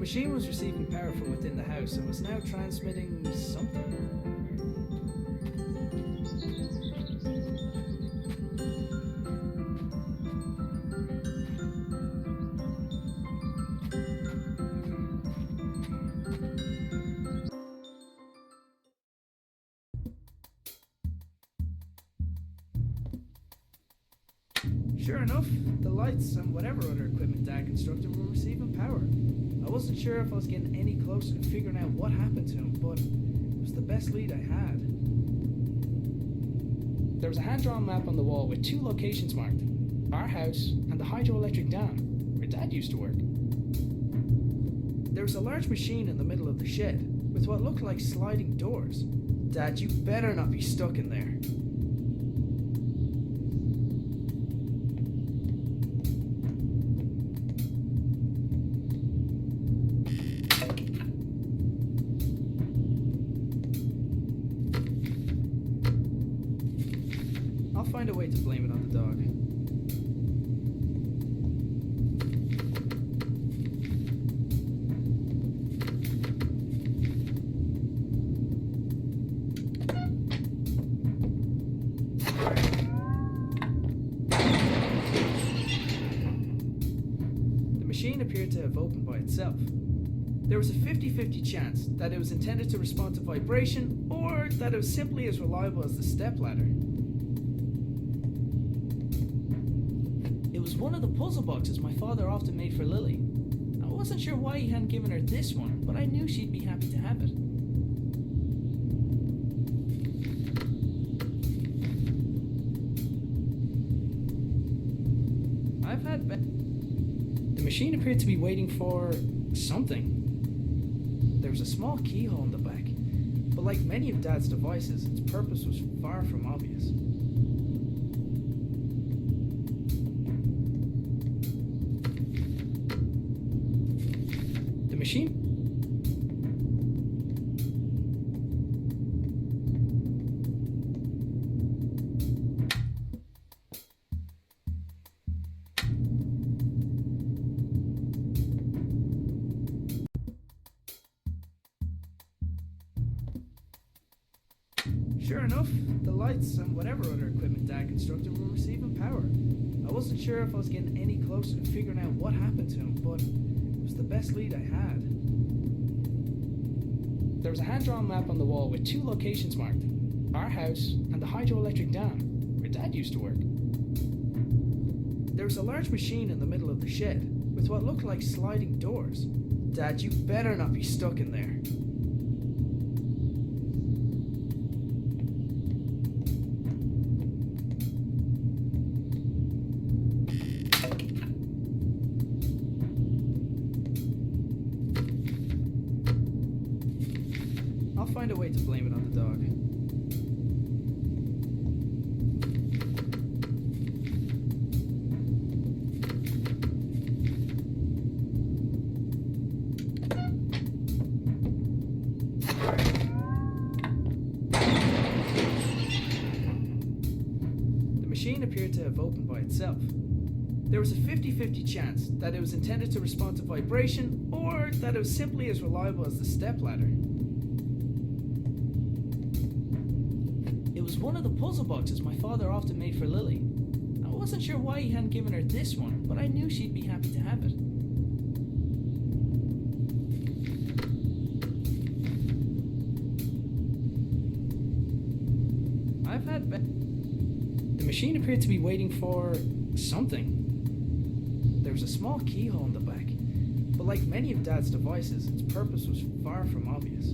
machine was receiving power from within the house and was now transmitting something. Sure enough, the lights and whatever other equipment Dad constructed were receiving power. I wasn't sure if I was getting any closer to figuring out what happened to him, but it was the best lead I had. There was a hand-drawn map on the wall with 2 locations marked: our house and the hydroelectric dam, where Dad used to work. There was a large machine in the middle of the shed, with what looked like sliding doors. Dad, you better not be stuck in there. I'll find a way to blame it on the dog. The machine appeared to have opened by itself. There was a 50-50 chance that it was intended to respond to vibration, or that it was simply as reliable as the stepladder. It was one of the puzzle boxes my father often made for Lily. I wasn't sure why he hadn't given her this one, but I knew she'd be happy to have it. The machine appeared to be waiting for something. There was a small keyhole in the back, but like many of Dad's devices, its purpose was far from obvious. The machine? Sure enough, the lights and whatever other equipment Dad constructed were receiving power. I wasn't sure if I was getting any closer to figuring out what happened to him, but it was the best lead I had. There was a hand-drawn map on the wall with 2 locations marked: our house and the hydroelectric dam, where Dad used to work. There was a large machine in the middle of the shed, with what looked like sliding doors. Dad, you better not be stuck in there. I'll find a way to blame it on the dog. The machine appeared to have opened by itself. There was a 50-50 chance that it was intended to respond to vibration, or that it was simply as reliable as the stepladder. It was one of the puzzle boxes my father often made for Lily. I wasn't sure why he hadn't given her this one, but I knew she'd be happy to have it. The machine appeared to be waiting for something. There was a small keyhole in the back, but like many of Dad's devices, its purpose was far from obvious.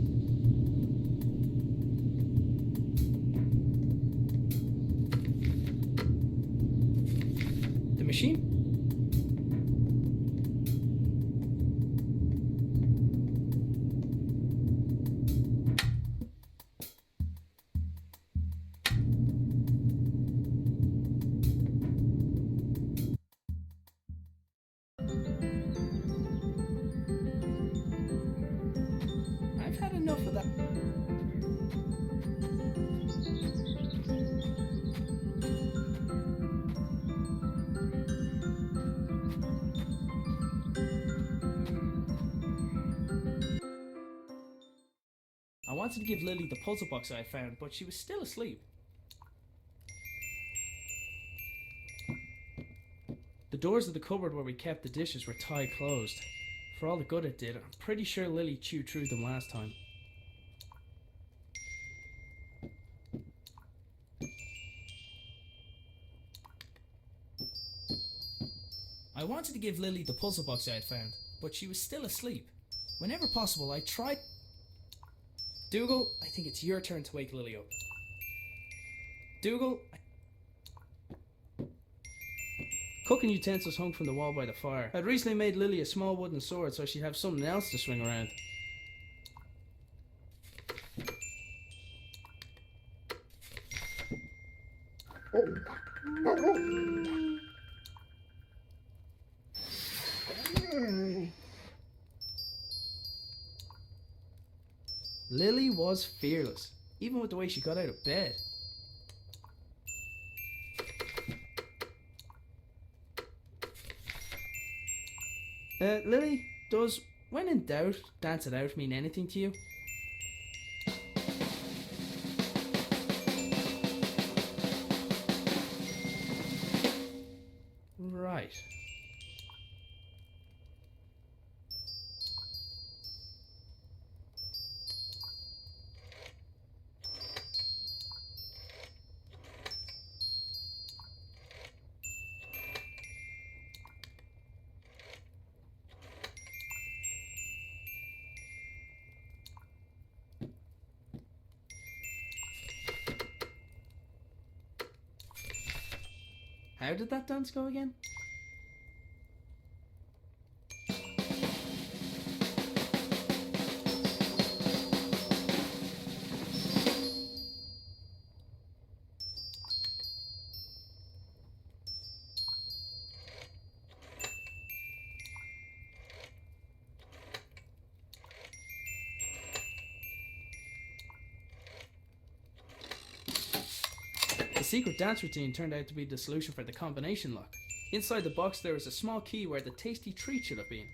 The machine? I've had enough of that. wanted to give Lily the puzzle box I had found, but she was still asleep. The doors of the cupboard where we kept the dishes were tied closed. For all the good it did, I'm pretty sure Lily chewed through them last time. I wanted to give Lily the puzzle box I had found, but she was still asleep. Whenever possible, I tried... Dougal, I think it's your turn to wake Lily up. Dougal, Cooking utensils hung from the wall by the fire. I'd recently made Lily a small wooden sword so she'd have something else to swing around. Lily was fearless, even with the way she got out of bed. Lily, does when in doubt, dance it out mean anything to you? Right. How did that dance go again? The secret dance routine turned out to be the solution for the combination lock. Inside the box there was a small key where the tasty treat should have been.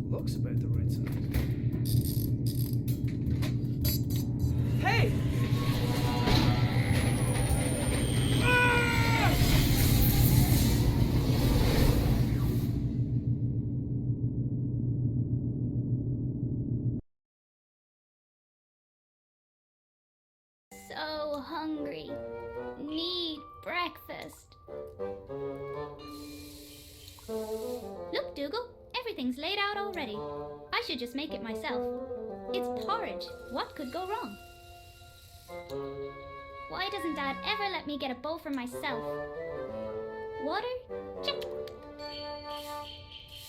Looks about the right size. Hey! Ah! So hungry. Need breakfast. Look, Dougal. Everything's laid out already. I should just make it myself. It's porridge. What could go wrong? Why doesn't Dad ever let me get a bowl for myself? Water? Check.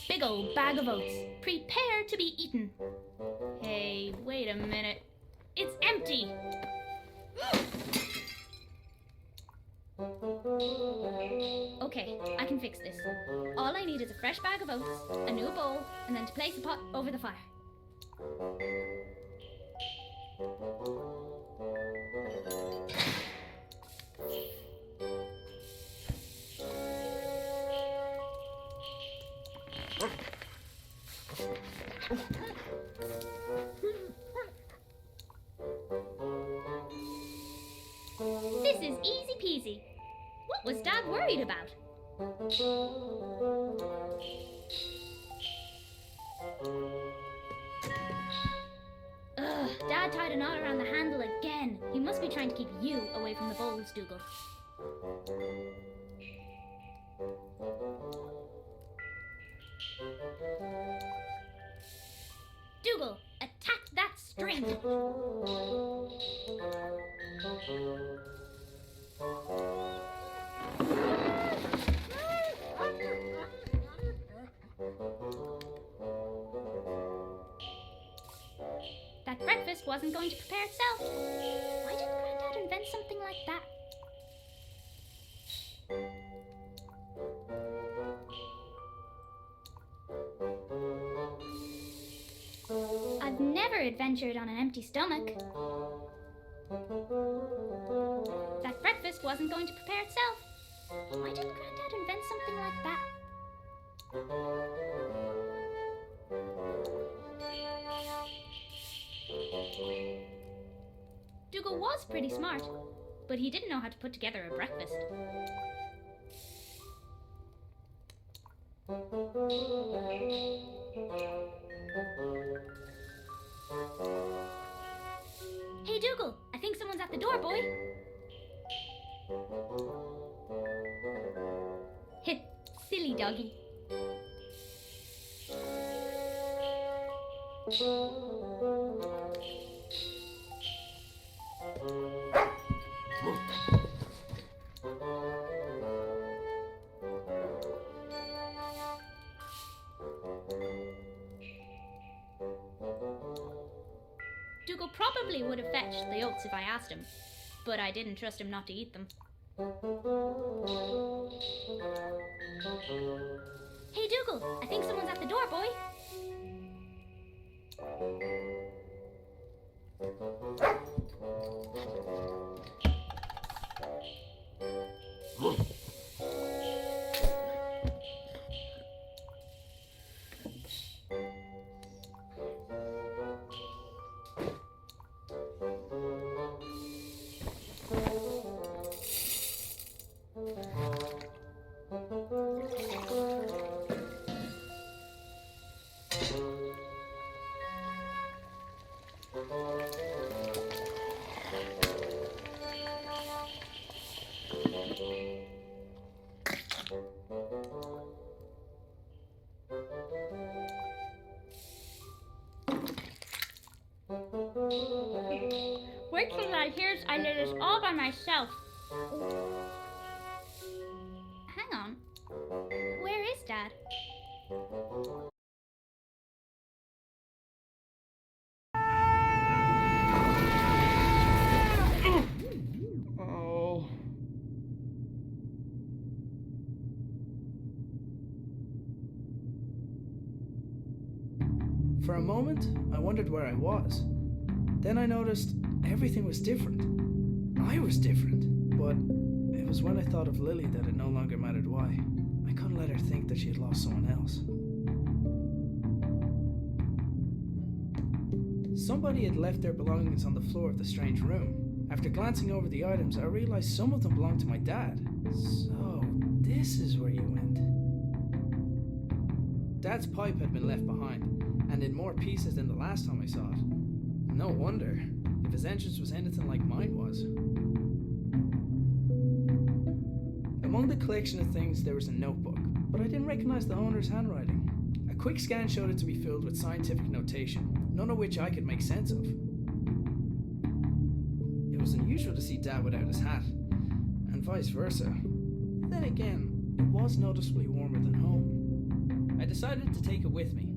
Big old bag of oats. Prepare to be eaten. Hey, wait a minute. It's empty! Okay, I can fix this. All I need is a fresh bag of oats, a new bowl, and then to place the pot over the fire. This is easy peasy. What was Dad worried about? Ugh, Dad tied a knot around the handle again. He must be trying to keep you away from the bowls, Dougal. Dougal, attack that string! That breakfast wasn't going to prepare itself. Why didn't Granddad invent something like that? I've never adventured on an empty stomach. That breakfast wasn't going to prepare itself. Why didn't Granddad invent something like that? Dougal was pretty smart, but he didn't know how to put together a breakfast. Hey Dougal, I think someone's at the door, boy. Heh, silly doggy. Dougal probably would have fetched the oats if I asked him, but I didn't trust him not to eat them. Hey Dougal, I think someone's at the door, boy. Wait till Dad hears I did this all by myself. Hang on. Where is Dad? Oh. For a moment, I wondered where I was. Then I noticed everything was different. I was different. But it was when I thought of Lily that it no longer mattered why. I couldn't let her think that she had lost someone else. Somebody had left their belongings on the floor of the strange room. After glancing over the items, I realized some of them belonged to my dad. So, this is where you went. Dad's pipe had been left behind, and in more pieces than the last time I saw it. No wonder, if his entrance was anything like mine was. Among the collection of things there was a notebook, but I didn't recognize the owner's handwriting. A quick scan showed it to be filled with scientific notation, none of which I could make sense of. It was unusual to see Dad without his hat, and vice versa. Then again, it was noticeably warmer than home. I decided to take it with me.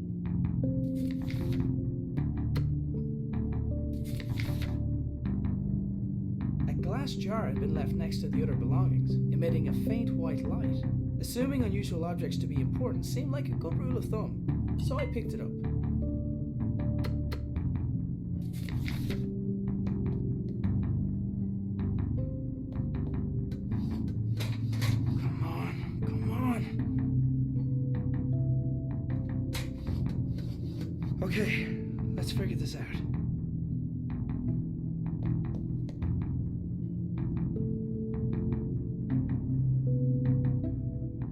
A glass jar had been left next to the other belongings, emitting a faint white light. Assuming unusual objects to be important seemed like a good rule of thumb, so I picked it up. Come on. Okay, let's figure this out.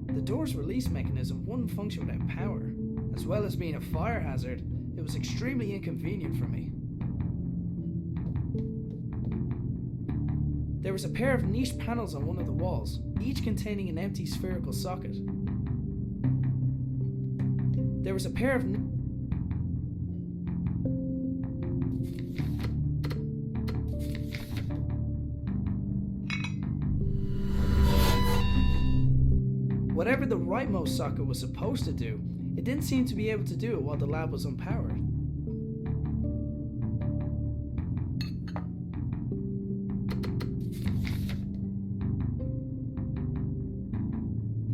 The door's release mechanism wouldn't function without power. As well as being a fire hazard, it was extremely inconvenient for me. There was a pair of niche panels on one of the walls, each containing an empty spherical socket. There was a pair of Whatever the rightmost socket was supposed to do, it didn't seem to be able to do it while the lab was unpowered.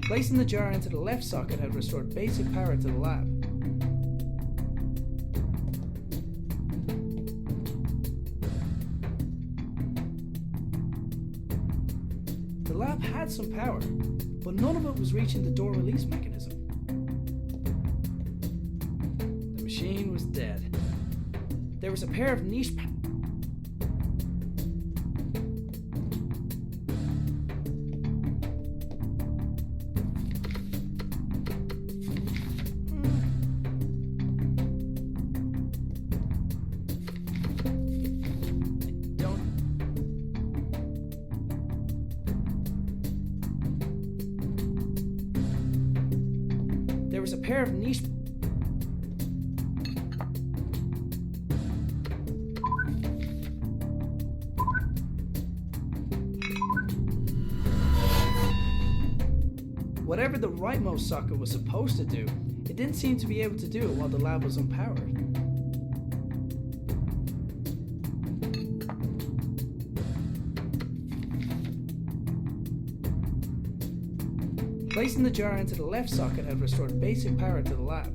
Placing the jar into the left socket had restored basic power to the lab. The lab had some power, but none of it was reaching the door release mechanism. The machine was dead. There was a pair of niche There was a pair of niche Whatever the rightmost socket was supposed to do, it didn't seem to be able to do it while the lab was unpowered. Placing the jar into the left socket had restored basic power to the lab.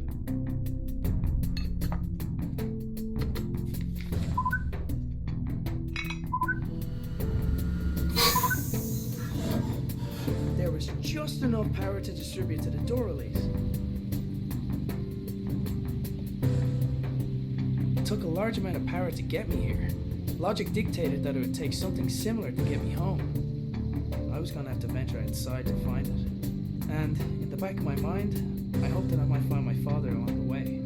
There was just enough power to distribute to the door release. It took a large amount of power to get me here. Logic dictated that it would take something similar to get me home. I was going to have to venture outside to find it. And in the back of my mind, I hoped that I might find my father along the way.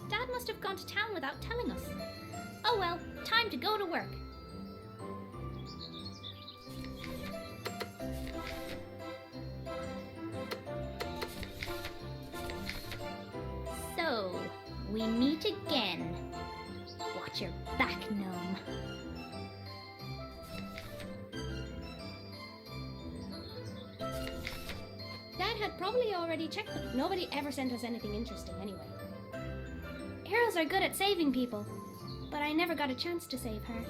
Dad must have gone to town without telling us. Oh well, time to go to work. So, we meet again. Watch your back, Gnome. Dad had probably already checked them. Nobody ever sent us anything interesting anyway. Heroes are good at saving people, but I never got a chance to save her.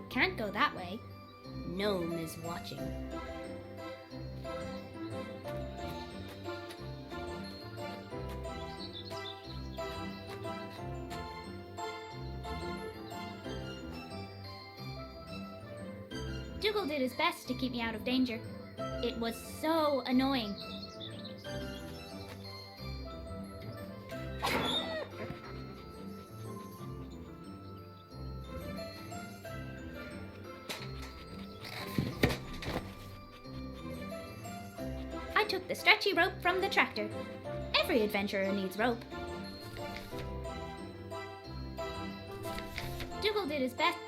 Can't go that way. Gnome is watching. Dougal did his best to keep me out of danger. It was so annoying. I took the stretchy rope from the tractor. Every adventurer needs rope. Dougal did his best.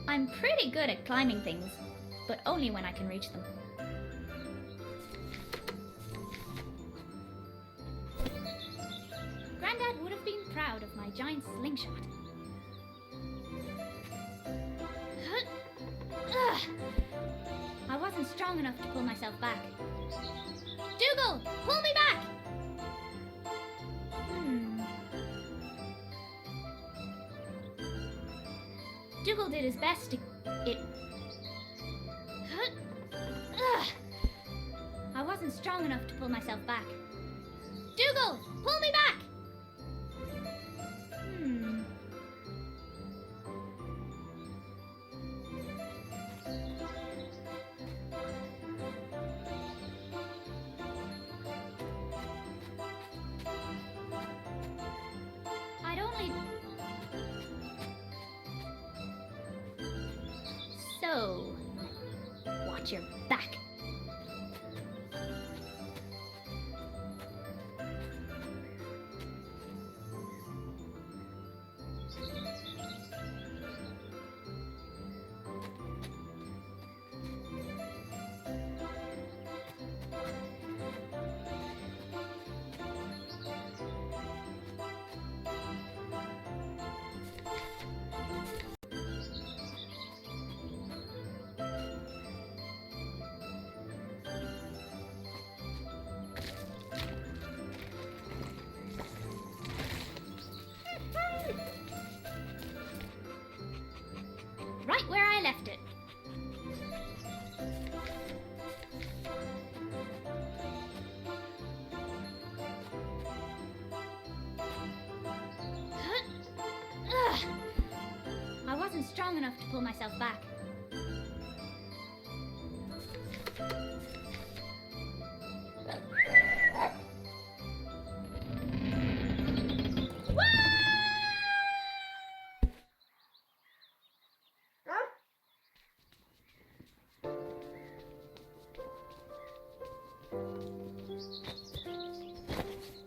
I'm pretty good at climbing things, but only when I can reach them. Grandad would have been proud of my giant slingshot. Ugh. I wasn't strong enough to pull myself back. Dougal, pull me back! Dougal did his best to... I wasn't strong enough to pull myself back. Dougal, pull me back! I'd only... So, watch your back. wasn't strong enough to pull myself back.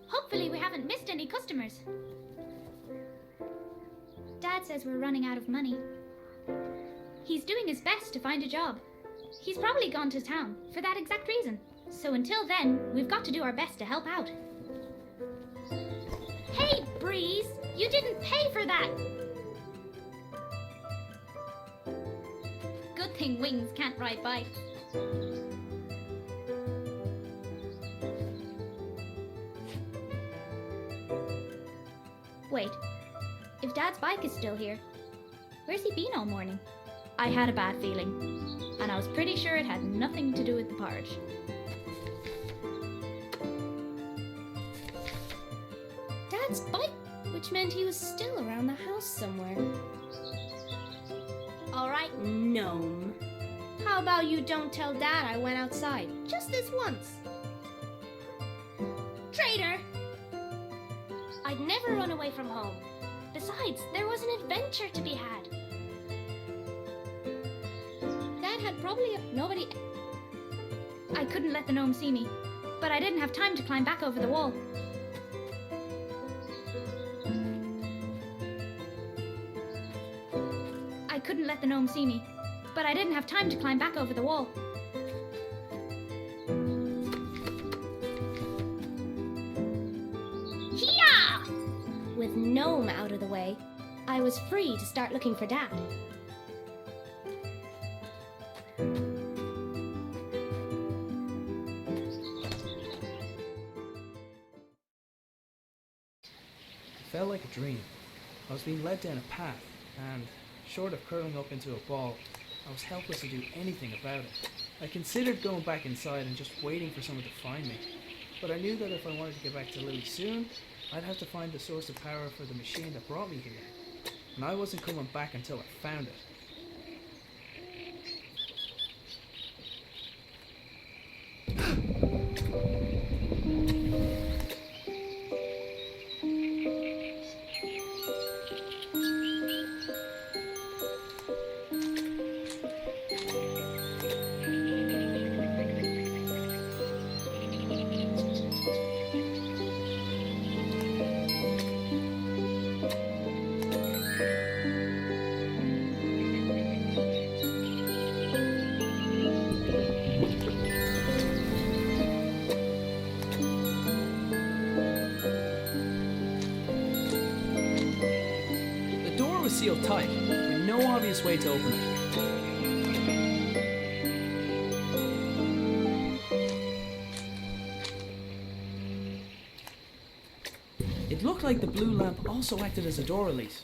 Hopefully we haven't missed any customers. Dad says we're running out of money. He's doing his best to find a job. He's probably gone to town for that exact reason. So until then, we've got to do our best to help out. Hey, Breeze! You didn't pay for that! Good thing Wings can't ride bikes. Wait, if Dad's bike is still here, where's he been all morning? I had a bad feeling, and I was pretty sure it had nothing to do with the porridge. Dad's bike, which meant he was still around the house somewhere. Alright, Gnome. How about you don't tell Dad I went outside? Just this once. Traitor! I'd never run away from home. Besides, there was an adventure to be had. Dad had probably nobody... I couldn't let the gnome see me, but I didn't have time to climb back over the wall. I couldn't let the gnome see me, but I didn't have time to climb back over the wall. With Gnome out of the way, I was free to start looking for Dad. It felt like a dream. I was being led down a path, and short of curling up into a ball, I was helpless to do anything about it. I considered going back inside and just waiting for someone to find me, but I knew that if I wanted to get back to Lily soon, I'd have to find the source of power for the machine that brought me here, and I wasn't coming back until I found it. Sealed tight, with no obvious way to open it. It looked like the blue lamp also acted as a door release.